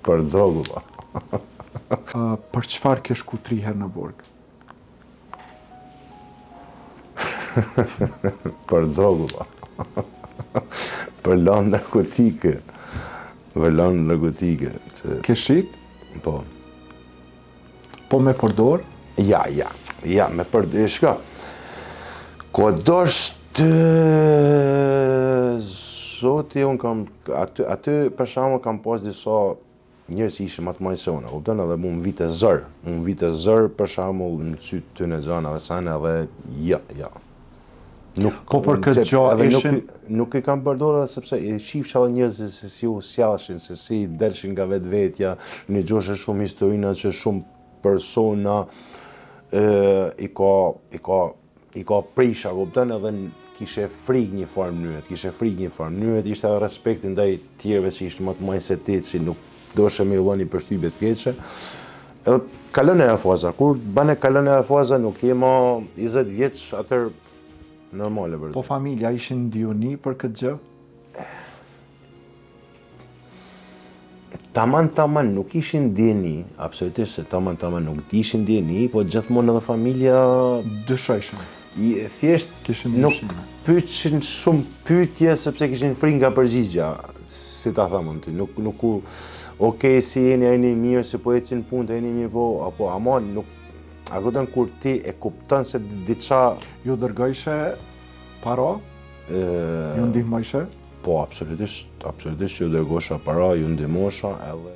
Për drogu, pa. Për çfarë ke shku 3 herë në burg? Për drogu, pa. Për lanë narkotike. Për lanë narkotike. Ke shit? Po. Po me përdor? Ja, me përdor. Shka, kodosht zoti, unë kam, aty për shembull kam pas disa njerëz që ishin më të mëdhenj se unë, kupton, edhe mu më vite zër për shembull në sytë të në xhanave sana edhe ja. Nuk, Po për këtë gjë ishin... Nuk i kam përdorur edhe sepse i shifsha edhe njerëz se si u sjellshin, se si delshin nga vetvetja, një gjoshe shumë historina që shumë persona i ka prisha, kupton, edhe kishe frikë një farë mënyrët, ishte edhe respekti ndaj tjerëve që ishte më të mëdhenj se ti, që nuk doshe me ullon një përshtypje të keqe. Edhe kalon e faza, kur bane kalon e faza nuk jema 20 vjeç, atër normale për të. Po familja ishin ndihuni për këtë gjë? Taman nuk ishin ndjeni, absolutisht se taman nuk ishin ndjeni, po gjithmonë edhe familja... Dyshojshin? Thjesht nuk pyetëshin shumë pyetje sepse kishin frikë nga përgjigja, si ta thamë ty, nuk u... Okej, si jeni, a jeni mirë, si po ecin punë, a jeni mirë, po, ama nuk... A këtën kur ti e kupton se diçka... Ju dërgojshe para? Ju ndihmojshe? Po, absolutisht ju dërgosha para, ju ndihmosha edhe...